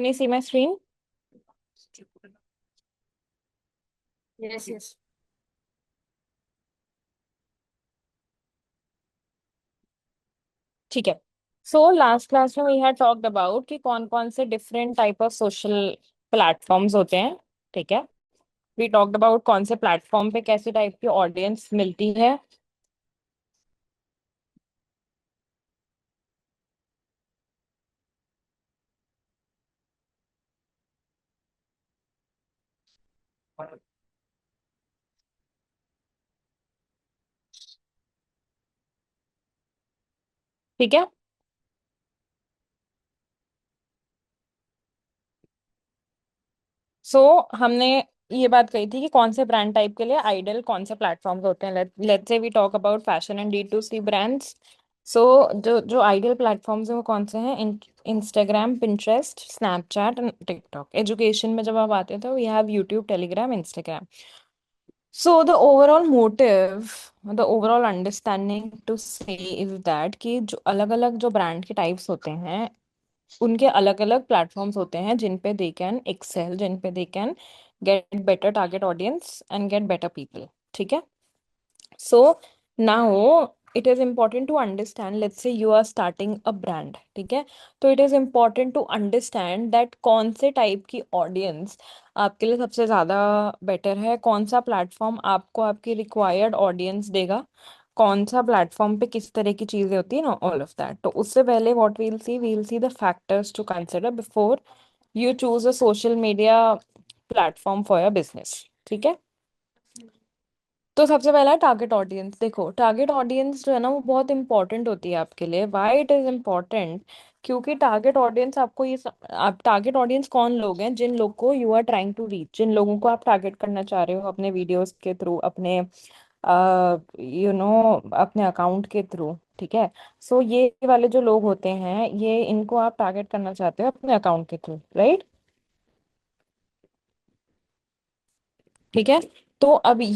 Can you see my screen? Yes, yes. ठीक है. So last class में we had talked about कि कौन कौन से different type of social platforms होते हैं. ठीक है. वी टॉक्ड अबाउट कौन से प्लेटफॉर्म पे कैसे टाइप की ऑडियंस मिलती है. ठीक है. हमने ये बात कही थी कि कौन से ब्रांड टाइप के लिए आइडियल कौन से प्लेटफॉर्म्स होते हैं. Let's say we talk about fashion and D2C brands. So जो जो आइडियल प्लेटफॉर्म्स हैं वो कौन से हैं? Instagram, Pinterest, Snapchat and TikTok. Education में जब आप आते हैं तो we have YouTube, Telegram, Instagram. So the overall motive, the overall understanding to say is that कि जो अलग अलग जो ब्रांड के टाइप्स होते हैं उनके अलग अलग प्लेटफॉर्म्स होते हैं जिन पे दे कैन एक्सेल, जिन पे they can get better target audience and get better people. ठीक है. So now it is important to understand, let's say you are starting a brand. ठीक है. तो it is important to understand that कौन से type की audience आपके लिए सबसे ज़्यादा बेटर है, कौन सा प्लेटफॉर्म आपको आपकी रिक्वायर्ड ऑडियंस देगा, कौन सा प्लेटफॉर्म पे किस तरह की चीज़ें होती है ना, ऑल ऑफ दैट. तो उससे पहले what will see the factors to consider before you choose a social media platform for your business. ठीक है. तो सबसे पहला टारगेट ऑडियंस. देखो, टारगेट ऑडियंस जो है ना वो बहुत इंपॉर्टेंट होती है आपके लिए. Why it is important? क्योंकि टारगेट ऑडियंस आपको आप टारगेट ऑडियंस कौन लोग हैं जिन लोग को you are trying to reach, जिन लोगों को आप टारगेट करना चाह रहे हो अपने वीडियोस के थ्रू, अपने अपने अकाउंट के थ्रू. ठीक है. ये वाले जो लोग होते हैं ये इनको आप टारगेट करना चाहते हो अपने अकाउंट के थ्रू, राइट? ठीक है. तो अभी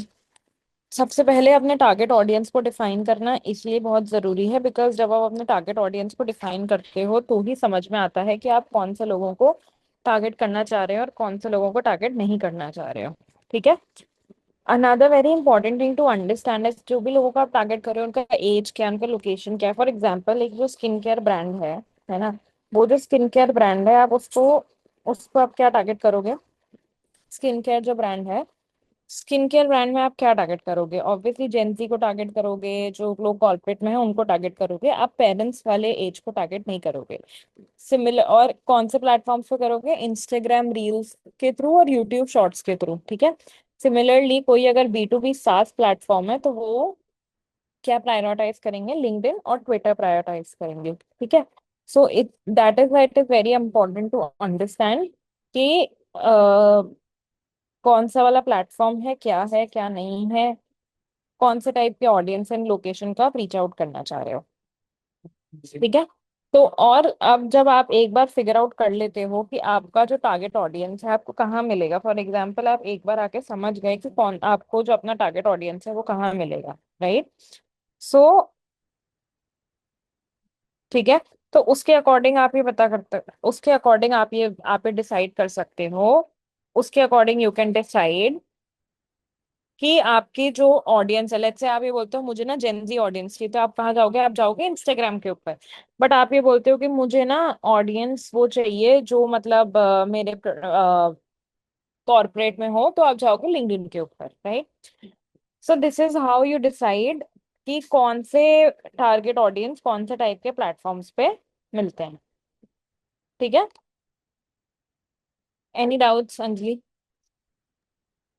सबसे पहले अपने टारगेट ऑडियंस को डिफाइन करना इसलिए बहुत ज़रूरी है बिकॉज जब आप अपने टारगेट ऑडियंस को डिफाइन करते हो तो ही समझ में आता है कि आप कौन से लोगों को टारगेट करना चाह रहे हो और कौन से लोगों को टारगेट नहीं करना चाह रहे हो. ठीक है. Another very important thing to understand है जो भी लोगों को आप टारगेट कर रहे हो उनका एज क्या है, उनका लोकेशन क्या है. फॉर एग्जाम्पल एक जो स्किन केयर ब्रांड है ना, वो जो स्किन केयर ब्रांड है आप उसको उसको आप क्या टारगेट करोगे? स्किन केयर जो ब्रांड है, स्किन केयर ब्रांड में आप क्या टारगेट करोगे? ऑब्वियसली जेंजी को टारगेट करोगे, जो लोग कॉर्पोरेट में हैं उनको टारगेट करोगे, आप पेरेंट्स वाले एज को टारगेट नहीं करोगे. सिमिलर और कौन से प्लेटफॉर्म्स पे करोगे? इंस्टाग्राम रील्स के थ्रू और यूट्यूब शॉर्ट्स के थ्रू. ठीक है. सिमिलरली कोई अगर B2B SaaS प्लेटफॉर्म है तो वो क्या प्रायोरिटाइज करेंगे? लिंक्डइन और ट्विटर प्रायोरिटाइज करेंगे. ठीक है. It that is why it is very important to understand कि कौन सा वाला प्लेटफॉर्म है क्या नहीं है, कौन से टाइप के ऑडियंस एंड लोकेशन का आप रीच आउट करना चाह रहे हो. ठीक है. और अब जब आप एक बार फिगर आउट कर लेते हो कि आपका जो टारगेट ऑडियंस है आपको कहाँ मिलेगा, फॉर एग्जांपल आप एक बार आके समझ गए कि कौन आपको जो अपना टारगेट ऑडियंस है वो कहाँ मिलेगा, राइट? सो ठीक है. तो उसके अकॉर्डिंग आप ये पता करते, उसके अकॉर्डिंग आप ये डिसाइड कर सकते हो. उसके अकॉर्डिंग यू कैन डिसाइड कि आपकी जो ऑडियंस है, लेट्स से आप ये बोलते हो मुझे ना जेनजी ऑडियंस चाहिए, तो आप कहाँ जाओगे? आप जाओगे इंस्टाग्राम के ऊपर. बट आप ये बोलते हो कि मुझे ना ऑडियंस वो चाहिए जो मतलब मेरे कॉर्पोरेट में हो, तो आप जाओगे लिंक्डइन के ऊपर, right? So this is how you decide कि कौन से टारगेट ऑडियंस कौन से टाइप के प्लेटफॉर्म्स पे मिलते हैं. ठीक है. Any doubts Anjali?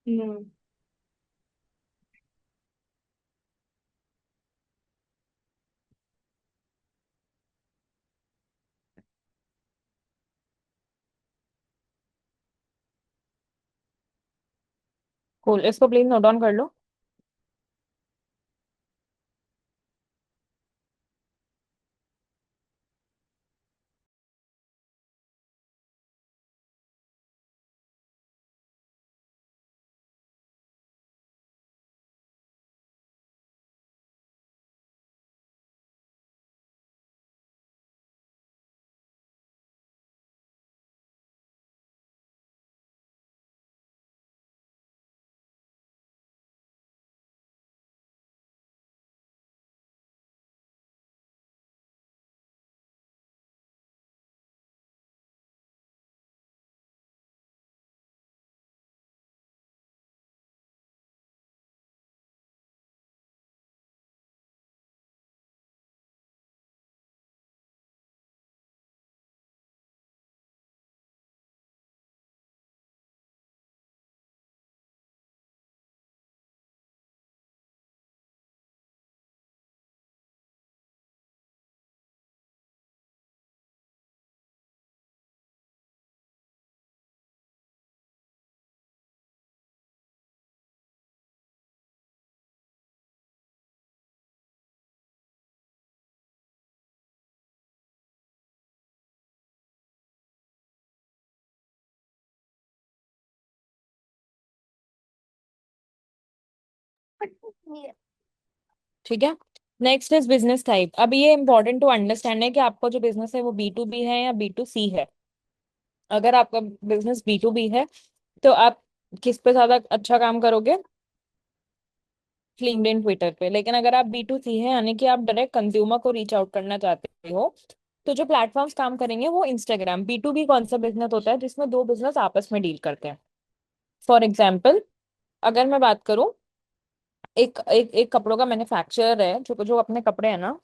Hmm. Cool. इसको प्लीज नोट डाउन कर लो. ठीक है। Next is business type. अब ये इंपॉर्टेंट टू अंडरस्टैंड है कि आपका जो बिजनेस है वो B2B है या B2C है। अगर आपका बिजनेस B2B है तो आप किस पे ज्यादा अच्छा काम करोगे? लिंक्डइन, ट्विटर पे। लेकिन अगर आप B2C है यानी कि आप डायरेक्ट कंज्यूमर को रीच आउट करना चाहते हो, तो जो प्लेटफॉर्म्स काम करेंगे वो इंस्टाग्राम। B2B कौन सा बिजनेस होता है जिसमें दो बिजनेस आपस में डील करते हैं? फॉर एग्जाम्पल, अगर मैं बात करूं, एक एक एक कपड़ों का मैन्युफैक्चरर है जो जो अपने कपड़े है ना,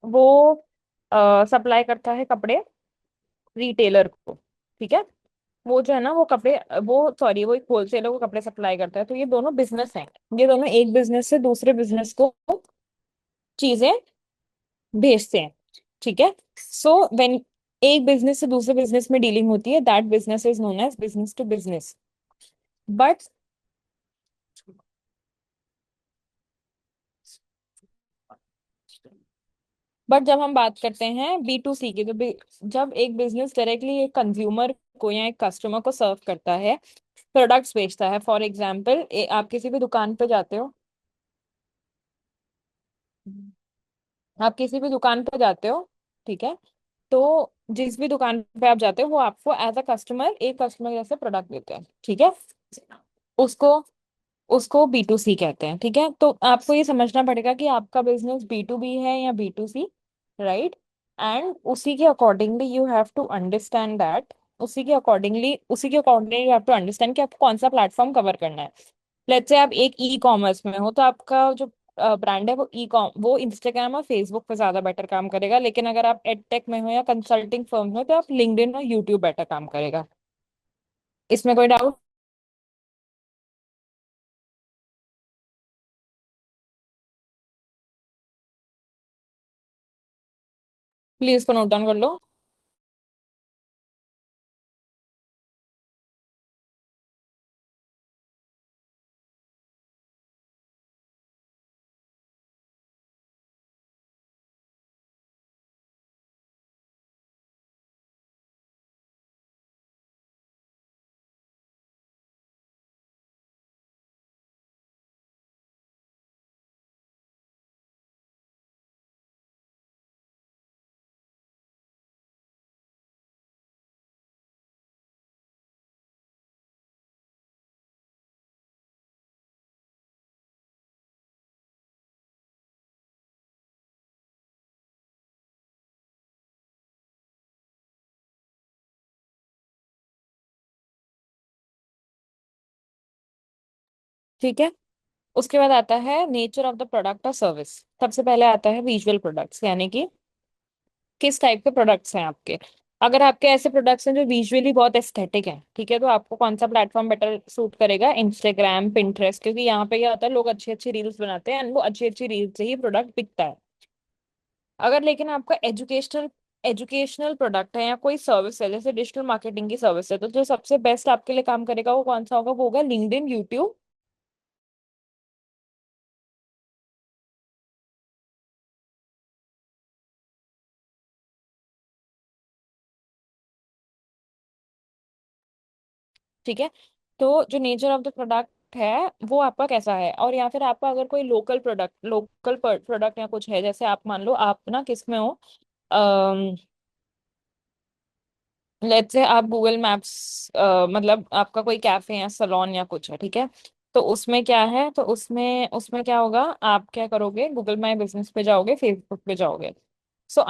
वो सप्लाई करता है कपड़े रिटेलर को। ठीक है। वो जो है ना वो कपड़े, वो सॉरी वो एक होलसेलर को कपड़े सप्लाई करता है। तो ये दोनों बिजनेस हैं। ये दोनों एक बिजनेस से दूसरे बिजनेस को चीजें भेजते हैं। ठीक है। सो व्हेन एक बिजनेस से दूसरे बिजनेस में डीलिंग होती है, that business is known as business to business. But but जब हम बात करते हैं B2C की, तो जब एक बिजनेस डायरेक्टली एक कंज्यूमर को या एक कस्टमर को सर्व करता है, प्रोडक्ट्स बेचता है। फॉर एग्जाम्पल, आप किसी भी दुकान पे जाते हो, आप किसी भी दुकान पे जाते हो, ठीक है, तो जिस भी दुकान पे आप जाते हो वो आपको एज अ कस्टमर एक कस्टमर जैसे प्रोडक्ट देते हैं। ठीक है। उसको उसको B2C कहते हैं। ठीक है। तो आपको ये समझना पड़ेगा कि आपका बिजनेस B2B है या B2C, राइट? एंड उसी के accordingly you have to understand that, उसी के accordingly you have to understand कि आपको कौन सा प्लेटफॉर्म कवर करना है। लेट्स से आप एक ई कॉमर्स में हो, तो आपका जो ब्रांड है वो इंस्टाग्राम और फेसबुक पे ज्यादा बेटर काम करेगा। लेकिन अगर आप एडटेक में हो या कंसल्टिंग फर्म में हो, तो आप लिंक्डइन और यूट्यूब बेटर काम करेगा। इसमें कोई डाउट? प्लीज इसको नोट डाउन कर लो। ठीक है। उसके बाद आता है नेचर ऑफ द प्रोडक्ट और सर्विस। सबसे पहले आता है विजुअल प्रोडक्ट्स, यानी कि किस टाइप के प्रोडक्ट्स हैं आपके। अगर आपके ऐसे प्रोडक्ट्स हैं जो विजुअली बहुत एस्थेटिक हैं, ठीक है, तो आपको कौन सा प्लेटफॉर्म बेटर सूट करेगा? Instagram, Pinterest. क्योंकि यहाँ पे क्या होता है, लोग अच्छी अच्छी रील्स बनाते हैं एंड वो अच्छी अच्छी रील्स से ही प्रोडक्ट बिकता है। अगर लेकिन आपका एजुकेशनल एजुकेशनल प्रोडक्ट है या कोई सर्विस है, जैसे डिजिटल मार्केटिंग की सर्विस है, तो जो सबसे बेस्ट आपके लिए काम करेगा वो कौन सा होगा? वो होगा लिंक्डइन, यूट्यूब। ठीक है। तो जो नेचर ऑफ द प्रोडक्ट है वो आपका कैसा है, और या फिर आपका अगर कोई लोकल प्रोडक्ट या कुछ है, जैसे आप मान लो आप ना किस में हो, लेट्स से आप गूगल मैप्स, मतलब आपका कोई कैफे या सलोन या कुछ है, ठीक है। तो उसमें क्या है, तो उसमें उसमें क्या होगा, आप क्या करोगे? गूगल माई बिजनेस पे जाओगे, फेसबुक पे जाओगे। So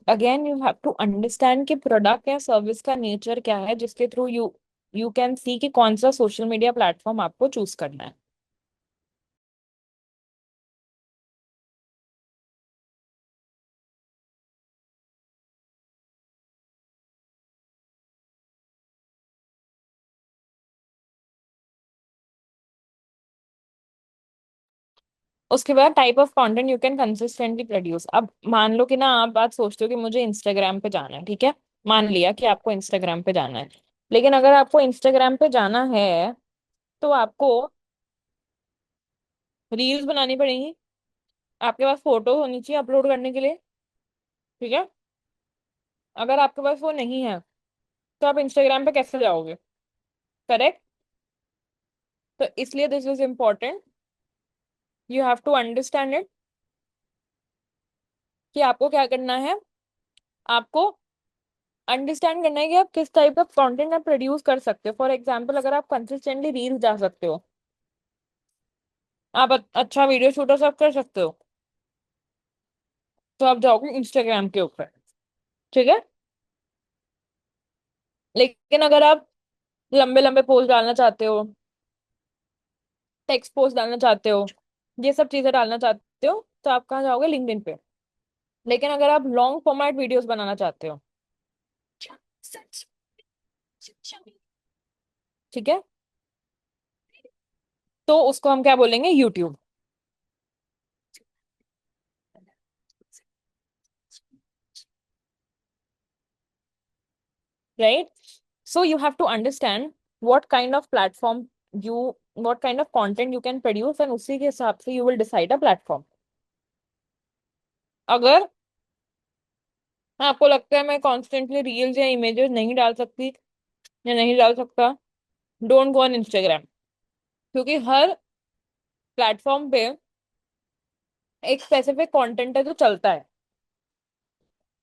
again you have to understand कि प्रोडक्ट या सर्विस का नेचर क्या है, जिसके through you you can see कि कौन सा सोशल मीडिया प्लेटफॉर्म आपको चूज करना है। उसके बाद type of content you can consistently produce. अब मान लो कि ना आप बात सोचते हो कि मुझे इंस्टाग्राम पे जाना है, ठीक है। मान लिया कि आपको इंस्टाग्राम पे जाना है। लेकिन अगर आपको इंस्टाग्राम पे जाना है तो आपको रील्स बनानी पड़ेंगी, आपके पास फोटो होनी चाहिए अपलोड करने के लिए। ठीक है। अगर आपके पास वो नहीं है तो आप इंस्टाग्राम पे कैसे जाओगे? करेक्ट। तो इसलिए this is important you have to understand it कि आपको क्या करना है। आपको अंडरस्टैंड करना है कि आप किस टाइप का कंटेंट आप प्रोड्यूस कर सकते हो। फॉर एग्जांपल, अगर आप कंसिस्टेंटली रील्स डाल सकते हो, आप अच्छा वीडियो शूट और सब कर सकते हो, तो आप जाओगे इंस्टाग्राम के ऊपर। ठीक है। लेकिन अगर आप लंबे लंबे पोस्ट डालना चाहते हो, टेक्स्ट पोस्ट डालना चाहते हो, ये सब चीजें डालना चाहते हो, तो आप कहाँ जाओगे? लिंक्डइन पे। लेकिन अगर आप लॉन्ग फॉर्मेट वीडियोस बनाना चाहते हो, ठीक है, तो उसको हम क्या बोलेंगे? YouTube. Right. So you have to understand what kind of platform you what kind of content you can produce, and उसी के हिसाब से you will decide a platform. अगर आपको लगता है मैं कॉन्स्टेंटली रील्स या इमेजेस नहीं डाल सकती या नहीं डाल सकता, डोंट गो ऑन इंस्टाग्राम। क्योंकि हर प्लेटफॉर्म पे एक स्पेसिफिक कंटेंट है जो चलता है।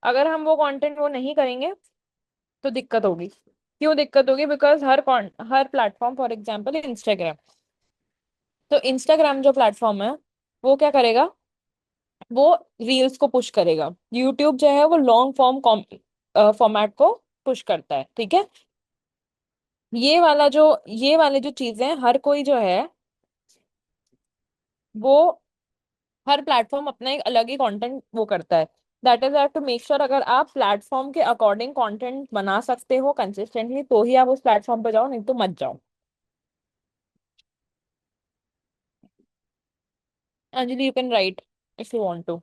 अगर हम वो कंटेंट वो नहीं करेंगे तो दिक्कत होगी। क्यों दिक्कत होगी? Because her platform, for example Instagram, तो इंस्टाग्राम जो प्लेटफॉर्म है वो क्या करेगा? वो रील्स को पुश करेगा। यूट्यूब जो है वो लॉन्ग फॉर्म फॉर्मेट को पुश करता है। ठीक है। ये वाले जो चीजें हैं, हर कोई जो है वो हर प्लेटफॉर्म अपना एक अलग ही कंटेंट वो करता है। That is have to make sure अगर आप प्लेटफॉर्म के अकॉर्डिंग कंटेंट बना सकते हो कंसिस्टेंटली, तो ही आप उस प्लेटफॉर्म पे जाओ, नहीं तो मत जाओ। Anjali, you can write if you want to.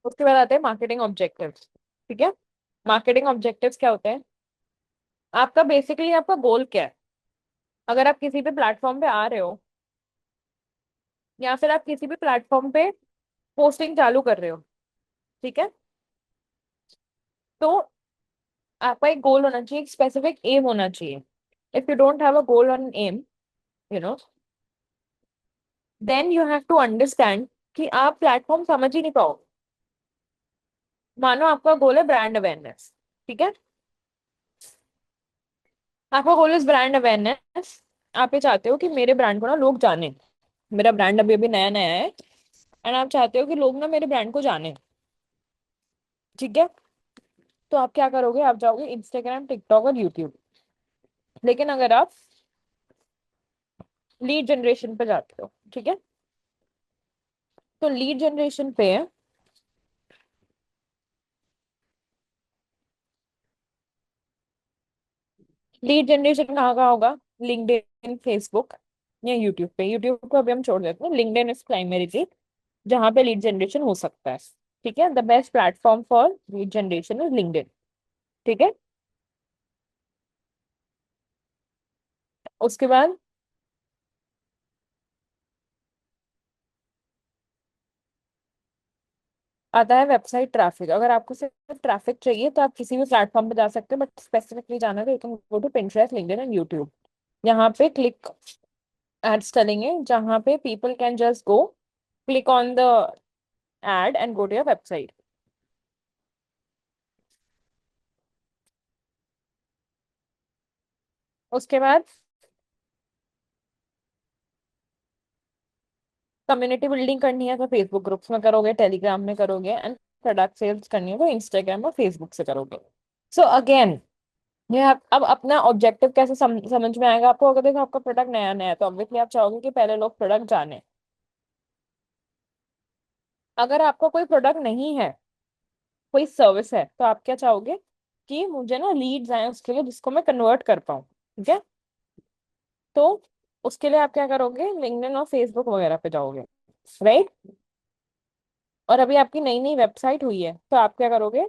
उसके बाद आते हैं मार्केटिंग ऑब्जेक्टिव्स। ठीक है। मार्केटिंग ऑब्जेक्टिव्स क्या होते हैं? आपका बेसिकली आपका गोल क्या है? अगर आप किसी भी प्लेटफॉर्म पे आ रहे हो, या फिर आप किसी भी प्लेटफॉर्म पे पोस्टिंग चालू कर रहे हो, ठीक है, तो आपका एक गोल होना चाहिए, एक स्पेसिफिक एम होना चाहिए। If you don't have a goal और an aim, you know, then you have to understand कि आप प्लेटफॉर्म समझ ही नहीं पाओ। मानो आपका गोल है ब्रांड अवेयरनेस। ठीक है। आपका गोल इज ब्रांड अवेयरनेस। आप ये चाहते हो कि मेरे ब्रांड को ना लोग जाने। मेरा ब्रांड अभी अभी नया नया है, एंड आप चाहते हो कि लोग ना मेरे ब्रांड को जाने, ठीक है, तो आप क्या करोगे, आप जाओगे इंस्टाग्राम, टिकटॉक और यूट्यूब। लेकिन अगर आप लीड जनरेशन पे जाते हो, ठीक है, तो लीड जनरेशन पे लीड जनरेशन कहाँ कहाँ होगा, लिंक्डइन, फेसबुक या यूट्यूब पे। यूट्यूब को अभी हम छोड़ देते हैं, लिंक्डइन इज प्राइमरीली जहाँ पे लीड जनरेशन हो सकता है। ठीक है, the best platform for lead generation is LinkedIn. ठीक है, उसके बाद आता है वेबसाइट ट्रैफिक। अगर आपको सिर्फ ट्रैफिक चाहिए तो आप किसी भी प्लेटफॉर्म पे जा सकते हैं, बट स्पेसिफिकली जाना है तो you can go to Pinterest, LinkedIn and YouTube. यहाँ पे क्लिक एड्स चलेंगे जहाँ पे people can just go click on the ad and go to your website. उसके बाद कम्युनिटी बिल्डिंग करनी है तो फेसबुक ग्रुप्स में करोगे, टेलीग्राम में करोगे, एंड प्रोडक्ट सेल्स करनी है तो इंस्टाग्राम और फेसबुक से करोगे। सो अगेन ये अब अपना ऑब्जेक्टिव कैसे समझ में आएगा आपको। अगर देखो आपका प्रोडक्ट नया नया है तो ऑब्वियसली आप चाहोगे कि पहले लोग प्रोडक्ट जाने। अगर आपका कोई प्रोडक्ट नहीं है, कोई सर्विस है, तो आप क्या चाहोगे कि मुझे ना लीड्स आए उसके लिए जिसको मैं कन्वर्ट कर पाऊँ। ठीक है, तो उसके लिए आप क्या करोगे, लिंक्डइन और फेसबुक वगैरह पे जाओगे, राइट। और अभी आपकी नई नई वेबसाइट हुई है तो आप क्या करोगे,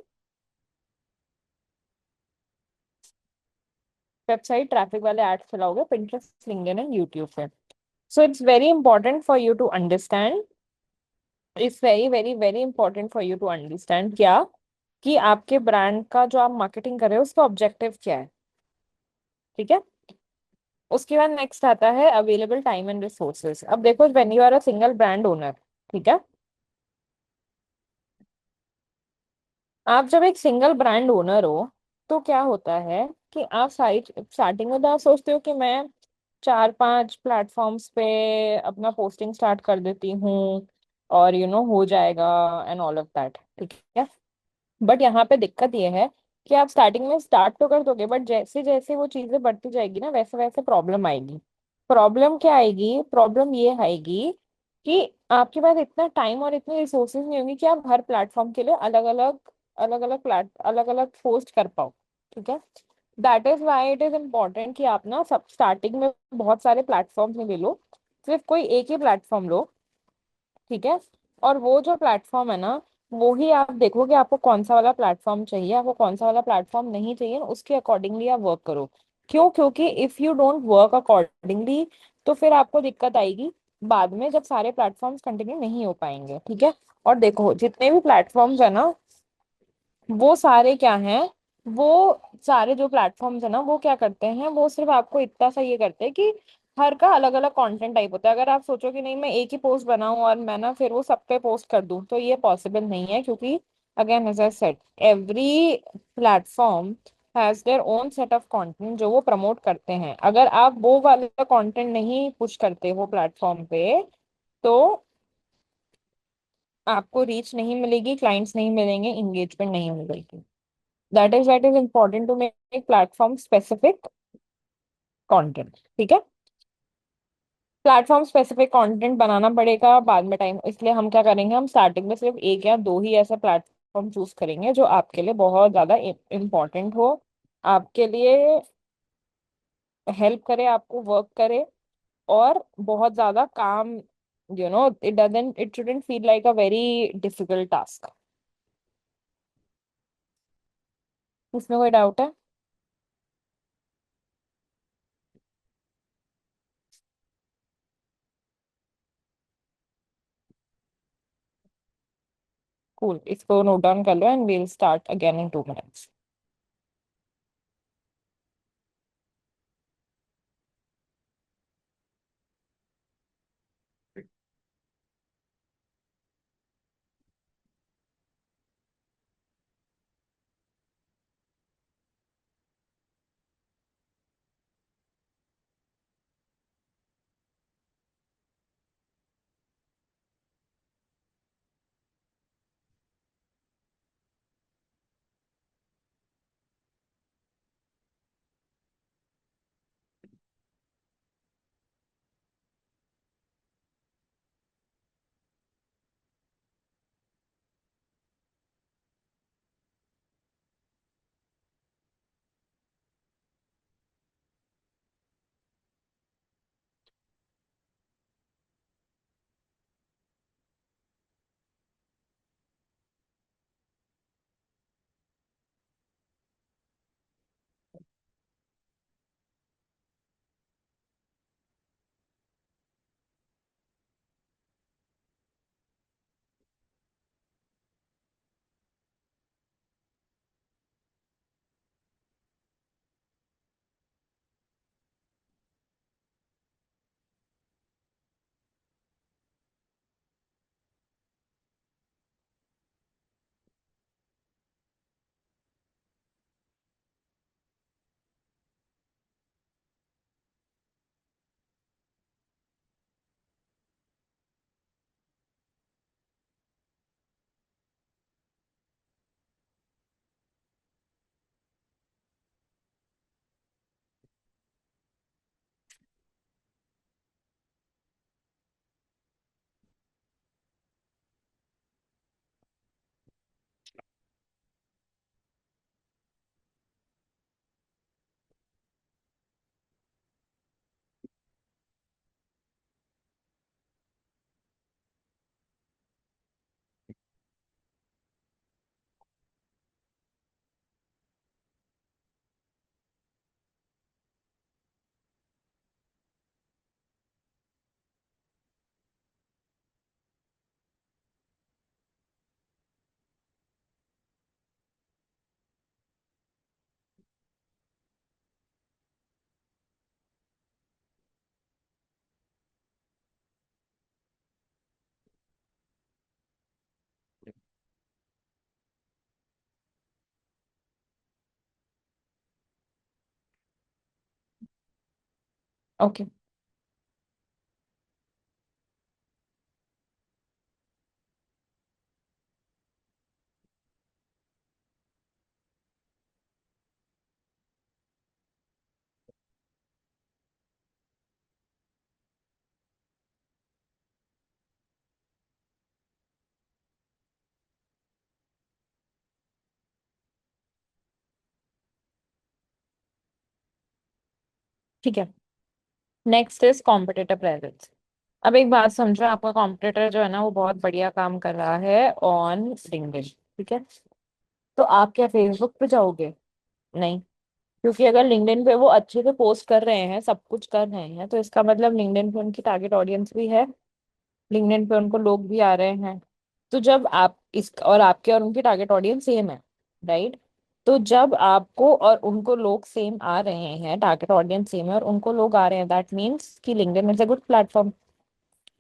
वेबसाइट ट्रैफिक वाले एड्स चलाओगे पिंटरेस्ट, लिंक्डइन एंड यूट्यूब पे। So it's very important for you to understand, it's very very very important for you to understand क्या, कि आपके ब्रांड का जो आप मार्केटिंग कर रहे हो उसका ऑब्जेक्टिव क्या है। ठीक है, उसके बाद नेक्स्ट आता है अवेलेबल टाइम एंड रिसोर्सेज। अब देखो, when you are a single brand owner, ठीक है, आप जब एक सिंगल ब्रांड ओनर हो तो क्या होता है कि आप सारी स्टार्टिंग में तो आप सोचते हो कि मैं 4 5 प्लेटफॉर्म्स पे अपना पोस्टिंग स्टार्ट कर देती हूँ और हो जाएगा एंड ऑल ऑफ दैट, ठीक है। बट यहाँ पे दिक्कत ये है कि आप स्टार्टिंग में स्टार्ट तो कर दोगे, बट जैसे जैसे वो चीजें बढ़ती जाएगी ना, वैसे वैसे प्रॉब्लम आएगी। प्रॉब्लम क्या आएगी, प्रॉब्लम ये आएगी कि आपके पास इतना टाइम और इतने रिसोर्सेज नहीं होंगे कि आप हर प्लेटफॉर्म के लिए अलग अलग पोस्ट कर पाओ। ठीक है, that is why it is important कि आप ना सब स्टार्टिंग में बहुत सारे प्लेटफॉर्म नहीं ले लो, सिर्फ कोई एक ही प्लेटफॉर्म लो। ठीक है, और वो जो प्लेटफॉर्म है ना, वो ही आप देखो कि आपको कौन सा वाला प्लेटफॉर्म चाहिए, आपको कौन सा वाला प्लेटफॉर्म नहीं चाहिए, उसके अकॉर्डिंगली आप वर्क करो। क्यों, क्योंकि if you don't work accordingly तो फिर आपको दिक्कत आएगी बाद में, जब सारे प्लेटफॉर्म्स कंटिन्यू नहीं हो पाएंगे। ठीक है, और देखो जितने भी प्लेटफॉर्म्स है ना, वो सारे क्या हैं, वो सारे जो प्लेटफॉर्म्स है ना, वो क्या करते हैं, वो सिर्फ आपको इतना सा ये करते हैं कि हर का अलग अलग कंटेंट टाइप होता है। अगर आप सोचो कि नहीं मैं एक ही पोस्ट बनाऊं और मैं ना फिर वो सब पे पोस्ट कर दूं, तो ये पॉसिबल नहीं है, क्योंकि again as I said, every platform has their own set of content जो वो प्रमोट करते हैं। अगर आप वो वाला कंटेंट नहीं पुश करते हो प्लेटफॉर्म पे, तो आपको रीच नहीं मिलेगी, क्लाइंट्स नहीं मिलेंगे, एंगेजमेंट नहीं मिलेगी। That is important to make platform specific content। ठीक है, प्लेटफॉर्म स्पेसिफिक कंटेंट बनाना पड़ेगा बाद में टाइम, इसलिए हम क्या करेंगे, हम स्टार्टिंग में सिर्फ एक या दो ही ऐसे प्लेटफॉर्म चूज करेंगे जो आपके लिए बहुत ज्यादा इम्पोर्टेंट हो, आपके लिए हेल्प करे, आपको वर्क करे, और बहुत ज्यादा काम, it shouldn't feel like a very difficult task. इसमें कोई डाउट है? कूल, इसको नोट डाउन कर लो and we'll start again in 2 minutes. Okay. ठीक है। Next is competitor presence. अब एक बात समझो, आपका कॉम्पिटिटर जो है ना वो बहुत बढ़िया काम कर रहा है ऑन लिंक्डइन। ठीक है। तो आप क्या फेसबुक पे जाओगे? नहीं। क्योंकि अगर लिंक्डइन पे वो अच्छे से पोस्ट कर रहे हैं, सब कुछ कर रहे हैं, तो इसका मतलब लिंक्डइन पे उनकी टारगेट ऑडियंस भी है, लिंक्डइन पे उनको लोग भी आ रहे हैं। तो जब आप इस और आपके और उनकी टारगेट ऑडियंस सेम है, राइट? तो जब आपको और उनको लोग सेम आ रहे हैं, टारगेट ऑडियंस सेम है और उनको लोग आ रहे हैं, दैट मीन्स कि LinkedIn is a good platform.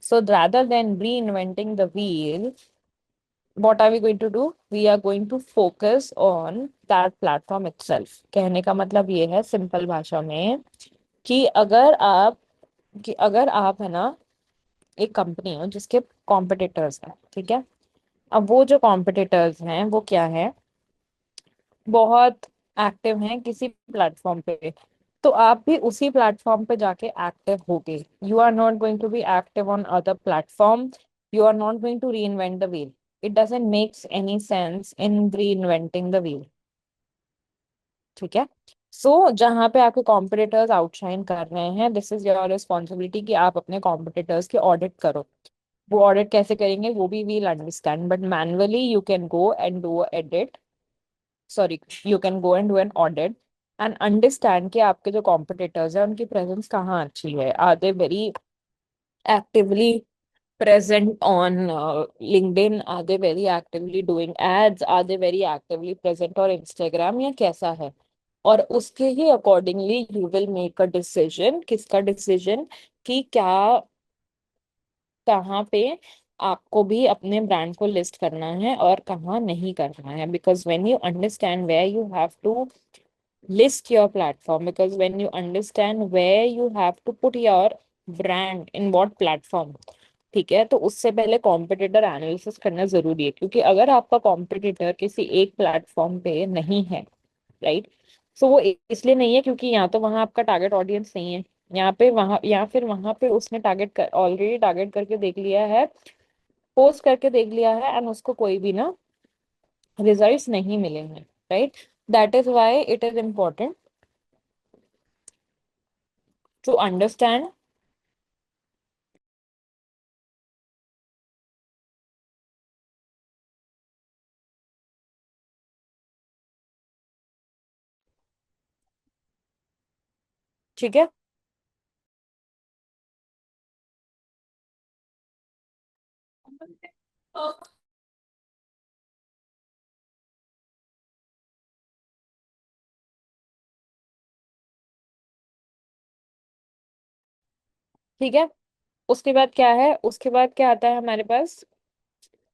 So rather than reinventing the wheel, what are we going to do? We are going to focus on that platform itself. कहने का मतलब ये है सिंपल भाषा में कि अगर आप है ना एक कंपनी हो जिसके कॉम्पिटिटर्स हैं, ठीक है? अब वो जो कॉम्पिटिटर्स हैं वो क्या है, बहुत एक्टिव हैं किसी प्लेटफॉर्म पे, तो आप भी उसी प्लेटफॉर्म पे जाके एक्टिव होगे। You are not going to be active on other platform, you are not going to reinvent the wheel. It doesn't makes any sense in reinventing the wheel. ठीक है। जहाँ पे आपके competitors outshine कर रहे हैं, this is your responsibility कि आप अपने कॉम्पिटिटर्स की ऑडिट करो। वो ऑडिट कैसे करेंगे वो भी we'll understand, but manually you can go and do edit, sorry, you can go and do an audit and understand कि आपके जो कॉम्पिटिटर्स हैं उनकी प्रेजेंस कहाँ अच्छी है। Are they very actively present on LinkedIn? Are they very actively doing ads? Are they very actively present on Instagram? या कैसा है? और उसके ही accordingly you will make a decision. किसका डिसीजन? कि क्या, कहाँ पे आपको भी अपने ब्रांड को लिस्ट करना है और कहाँ नहीं करना है। Because when you understand where you have to list your platform, because when you understand where you have to put your brand in what platform, ठीक है, तो उससे पहले कॉम्पिटिटर एनालिसिस करना जरूरी है। क्योंकि अगर आपका कॉम्पिटिटर किसी एक प्लेटफॉर्म पे नहीं है, राइट, सो वो इसलिए नहीं है क्योंकि या तो वहां आपका टारगेट ऑडियंस नहीं है, यहाँ पे वहां या फिर वहां पे उसने टारगेट कर ऑलरेडी टारगेट करके देख लिया है, पोस्ट करके देख लिया है एंड उसको कोई भी ना रिजल्ट्स नहीं मिले हैं, right? That is why it is important to understand. ठीक है। ठीक है। उसके बाद क्या है, उसके बाद क्या आता है हमारे पास?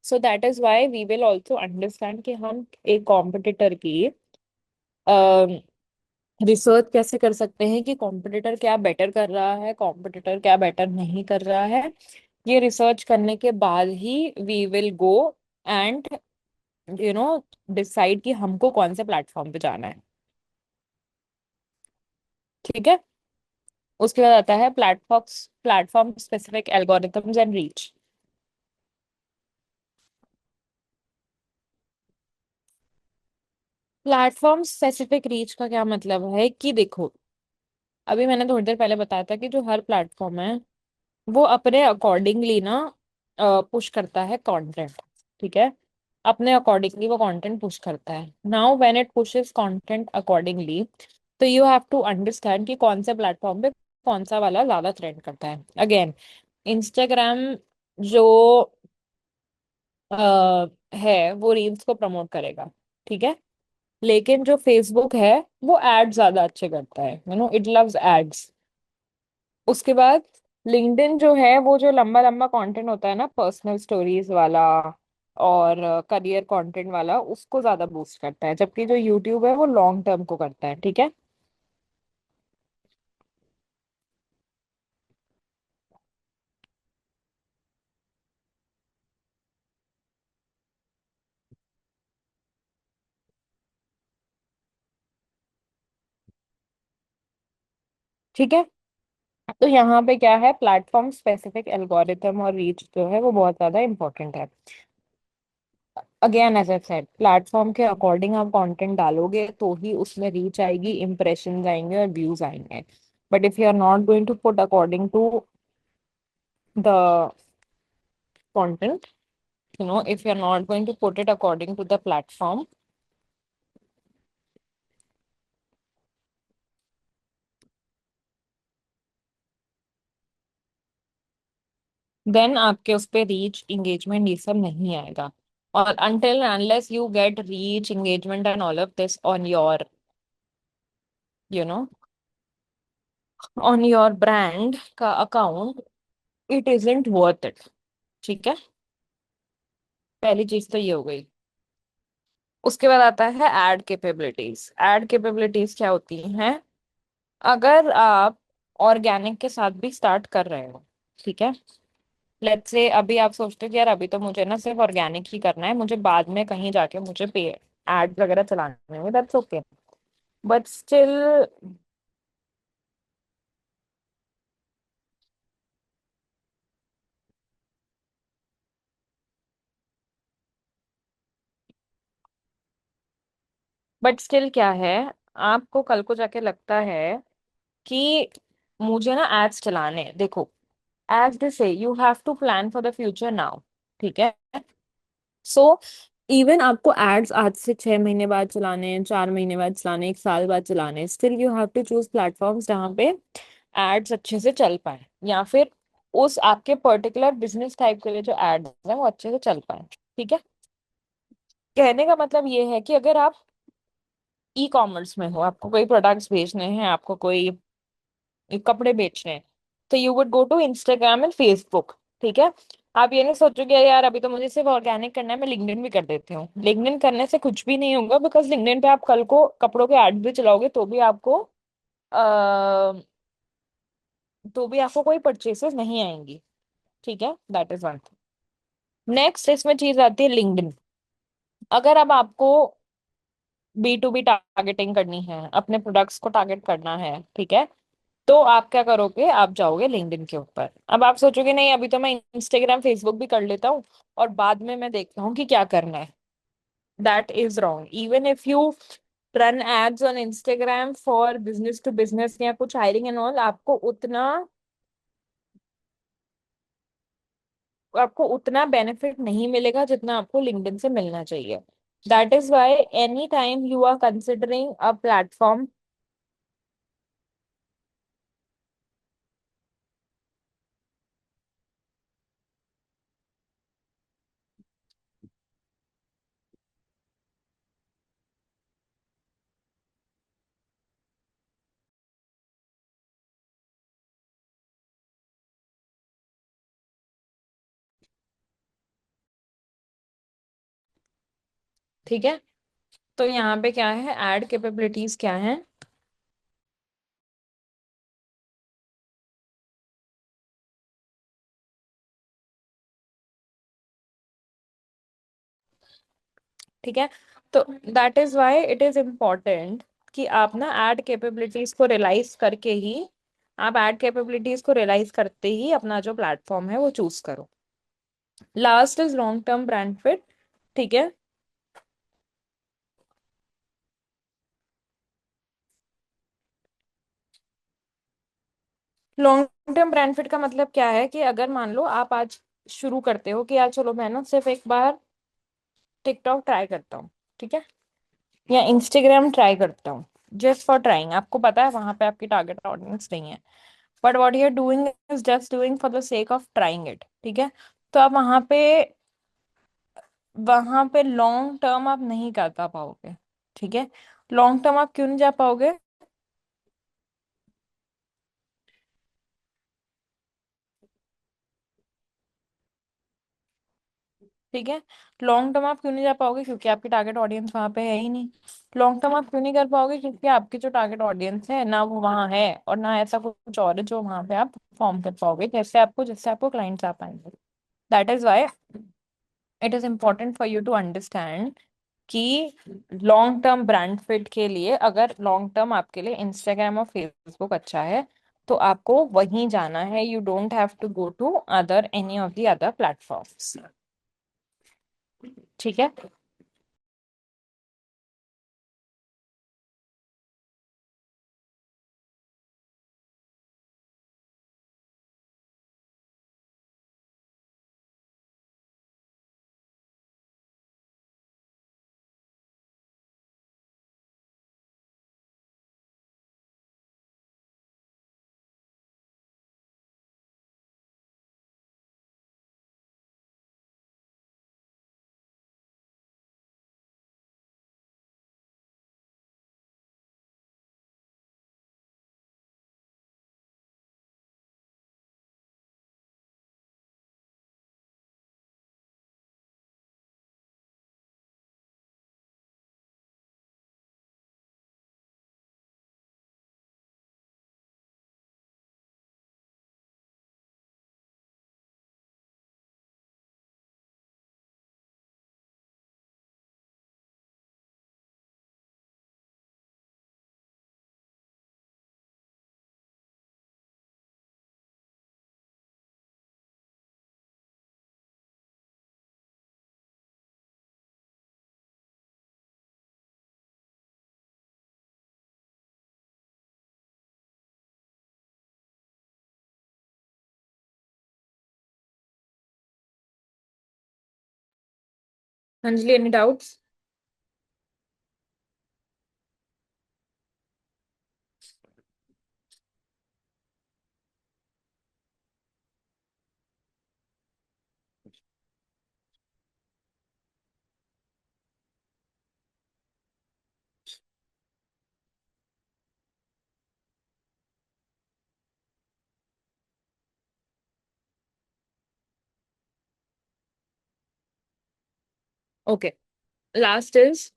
So that is why we will also understand कि हम एक कॉम्पिटिटर की रिसर्च कैसे कर सकते हैं कि कॉम्पिटिटर क्या बेटर कर रहा है, कॉम्पिटिटर क्या बेटर नहीं कर रहा है। ये रिसर्च करने के बाद ही we will go and you know decide कि हमको कौन से प्लेटफॉर्म पे जाना है। ठीक है। उसके बाद आता है platform specific algorithms and reach. Platform specific reach का क्या मतलब है कि देखो, अभी मैंने थोड़ी देर पहले बताया था कि जो हर प्लेटफॉर्म है वो अपने अकॉर्डिंगली ना पुश करता है कंटेंट। ठीक है। अपने अकॉर्डिंगली वो कंटेंट पुश करता है। Now when it pushes content accordingly, तो यू हैव टू अंडरस्टैंड कि कौन से प्लेटफॉर्म पे कौन सा वाला ज्यादा ट्रेंड करता है। अगेन, इंस्टाग्राम जो है वो रील्स को प्रमोट करेगा, ठीक है, लेकिन जो फेसबुक है वो एड ज्यादा अच्छे करता है, इट लव्स एड्स। उसके बाद लिंक्डइन जो है वो जो लंबा लंबा कंटेंट होता है ना, पर्सनल स्टोरीज वाला और करियर कंटेंट वाला, उसको ज्यादा बूस्ट करता है, जबकि जो यूट्यूब है वो लॉन्ग टर्म को करता है। ठीक है। ठीक है। तो यहाँ पे क्या है, प्लेटफॉर्म स्पेसिफिक एल्गोरिथम और रीच जो है वो बहुत ज्यादा इंपॉर्टेंट है। Again as I said, platform के अकॉर्डिंग आप कंटेंट डालोगे तो ही उसमें रीच आएगी, इंप्रेशन आएंगे और व्यूज आएंगे। But if you are not going to put according to the content, if you're not going to put it according to the platform, then आपके उस पे रीच इंगेजमेंट ये सब नहीं आएगा। और until and unless you get reach engagement and all of this on your you know on your brand का account, it isn't worth it। ठीक है, पहली चीज तो ये हो गई। उसके बाद आता है एड कैपेबिलिटीज। एड कैपेबिलिटीज क्या होती हैं? अगर आप ऑर्गेनिक के साथ भी स्टार्ट कर रहे हो, ठीक है, लेट्स से अभी आप सोचते हो कि यार अभी तो मुझे ना सिर्फ ऑर्गेनिक ही करना है, मुझे बाद में कहीं जाके मुझे पे एड वगैरह चलाने होंगे, दैट्स ओके। बट स्टिल, क्या है, आपको कल को जाके लगता है कि मुझे ना एड्स चलाने हैं। देखो, as they say you have to plan for the future now. ठीक है। सो इवन आपको एड्स आज से 6 महीने बाद चलाने हैं, 4 महीने बाद चलाने हैं, 1 साल बाद चलाने हैं, still you have to choose platforms जहाँ पे एड्स अच्छे से चल पाए, या फिर उस आपके पर्टिकुलर बिजनेस टाइप के लिए जो एड्स हैं वो अच्छे से चल पाए। ठीक है। कहने का मतलब ये है कि अगर आप ई कॉमर्स में हो, आपको कोई प्रोडक्ट्स बेचने हैं, आपको कोई कपड़े बेचने हैं, तो you would go to Instagram and Facebook. ठीक है। आप ये नहीं सोचोगे यार अभी तो मुझे सिर्फ ऑर्गेनिक करना है, मैं लिंक्डइन भी कर देती हूँ। लिंक्डइन करने से कुछ भी नहीं होगा, बिकॉज लिंक्डइन पे आप कल को कपड़ों के एड भी चलाओगे तो भी आपको कोई परचेसेस नहीं आएंगी। ठीक है, दैट इज वन। नेक्स्ट इसमें चीज आती है लिंक्डइन। अगर अब आपको बी टू बी टारगेटिंग करनी है, अपने प्रोडक्ट्स को टारगेट करना है, ठीक है, तो आप क्या करोगे, आप जाओगे लिंक्डइन के ऊपर। अब आप सोचोगे नहीं अभी तो मैं इंस्टाग्राम फेसबुक भी कर लेता हूँ और बाद में मैं देखता हूँ कि क्या करना है। That is wrong. Even if you run ads on Instagram for business to business या कुछ हायरिंग एंड ऑल, आपको उतना बेनिफिट नहीं मिलेगा जितना आपको लिंक्डइन से मिलना चाहिए। That is why any time you are considering a platform. ठीक है। तो यहाँ पे क्या है, एड कैपेबिलिटीज क्या है? ठीक है। तो that is why it is important कि आप ना एड कैपेबिलिटीज को रियलाइज करके ही, आप एड कैपेबिलिटीज को रियलाइज करते ही अपना जो प्लेटफॉर्म है वो चूज करो। Last is long term brand fit. ठीक है। लॉन्ग टर्म ब्रांड फिट का मतलब क्या है कि अगर मान लो आप आज शुरू करते हो कि यार चलो मैं ना सिर्फ एक बार टिकटॉक ट्राई करता हूँ, ठीक है, या इंस्टाग्राम ट्राई करता हूँ, जस्ट फॉर ट्राइंग। आपको पता है वहां पे आपकी टारगेट ऑडियंस नहीं है, but what you're doing is just doing for the sake of trying it. ठीक है। तो आप वहां पे लॉन्ग टर्म आप नहीं कर पाओगे। ठीक है। लॉन्ग टर्म आप क्यों नहीं जा पाओगे? ठीक है। लॉन्ग टर्म आप क्यों नहीं जा पाओगे? क्योंकि आपकी टारगेट ऑडियंस वहां पे है ही नहीं। लॉन्ग टर्म आप क्यों नहीं कर पाओगे? क्योंकि आपकी जो टारगेट ऑडियंस है ना वो वहां है, और ना ऐसा कुछ और है जो वहां पे आप परफॉर्म कर पाओगे, जैसे आपको क्लाइंट्स आ पाएंगे। That is why it is important for you to understand कि लॉन्ग टर्म ब्रांड फिट के लिए, अगर लॉन्ग टर्म आपके लिए इंस्टाग्राम और फेसबुक अच्छा है, तो आपको वहीं जाना है, you don't have to go to other any of the other platforms. ठीक है। Anjali, any doubts? Okay, last is,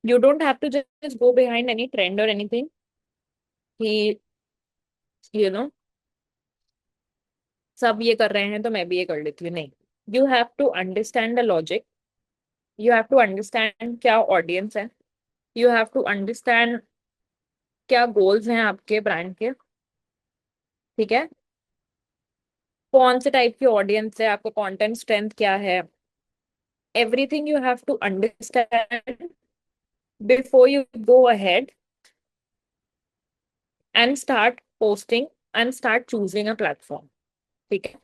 you don't have to just go behind any trend or anything कि you know सब ये कर रहे हैं तो मैं भी ये कर लेती हूँ, नहीं। You have to understand the logic, you have to understand क्या ऑडियंस है, यू हैव टू अंडरस्टैंड क्या गोल्स हैं आपके ब्रांड के। ठीक है, कौन से टाइप की ऑडियंस है, आपका कंटेंट स्ट्रेंथ क्या है, everything you have to understand before you go ahead and start posting and start choosing a platform. ठीक है,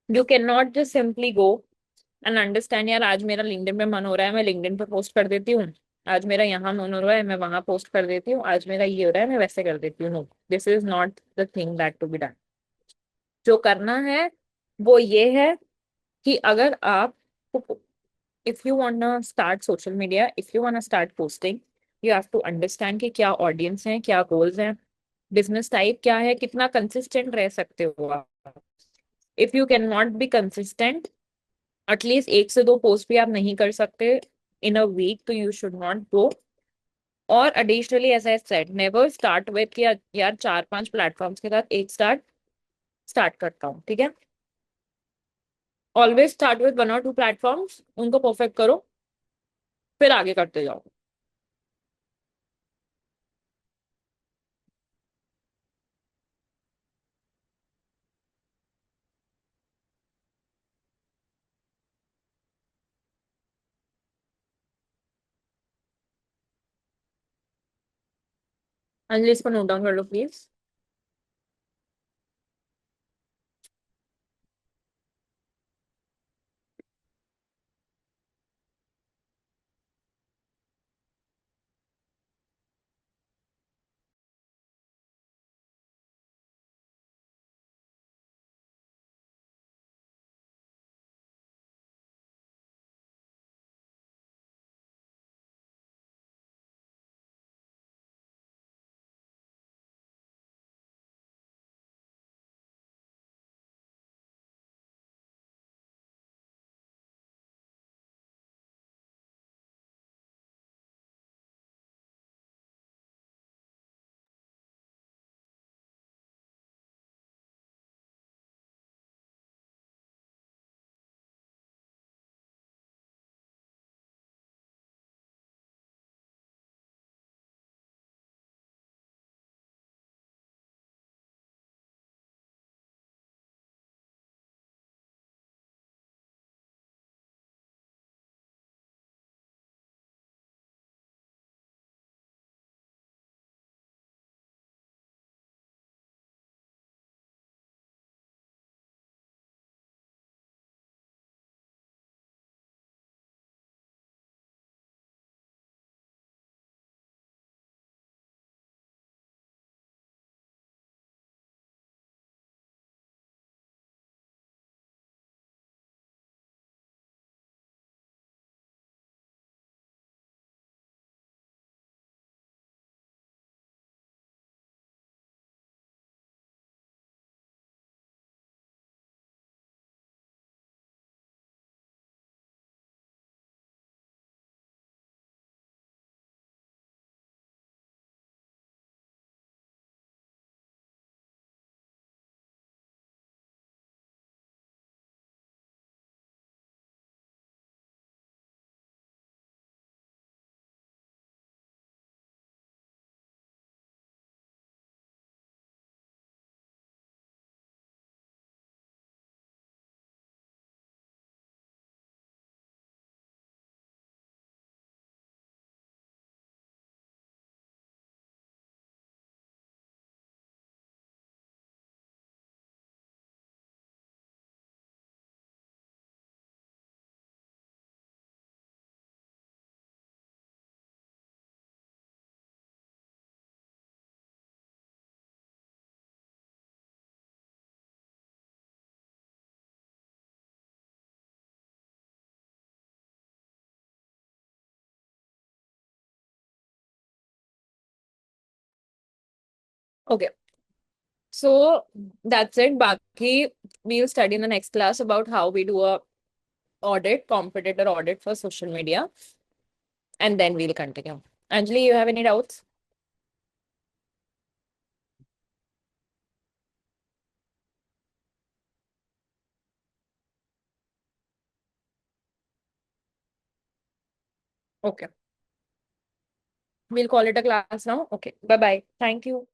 you can not just simply go and understand, यार आज मेरा लिंक्डइन पे मन हो रहा है मैं लिंक्डइन पे पोस्ट कर देती हूँ, आज मेरा यहाँ मन हो रहा है मैं वहां पोस्ट कर देती हूँ, आज मेरा ये हो रहा है मैं वैसे कर देती हूँ। No, this is not the thing that to be done. जो करना है वो ये है कि अगर आप, if you want start social media, if you want start posting, you have to understand कि क्या ऑडियंस है, क्या गोल्स हैं, बिजनेस टाइप क्या है, कितना कंसिस्टेंट रह सकते हो आप। If you can not be consistent, at least एक से दो पोस्ट भी आप नहीं कर सकते इन अ वीक, तो यू शुड नॉट गो। और additionally as I said, never start with कि यार चार पांच प्लेटफॉर्म्स के साथ एक स्टार्ट करता हूँ। ठीक है, ऑलवेज स्टार्ट विथ वन और टू प्लेटफॉर्म्स, उनको परफेक्ट करो, फिर आगे करते जाओ। अंजलि, इसको नोट डाउन कर लो please. Okay. So that's it. Baki, we'll study in the next class about how we do a audit, competitor audit for social media, and then we'll continue. Anjali, you have any doubts? Okay. We'll call it a class now. Okay. Bye bye. Thank you.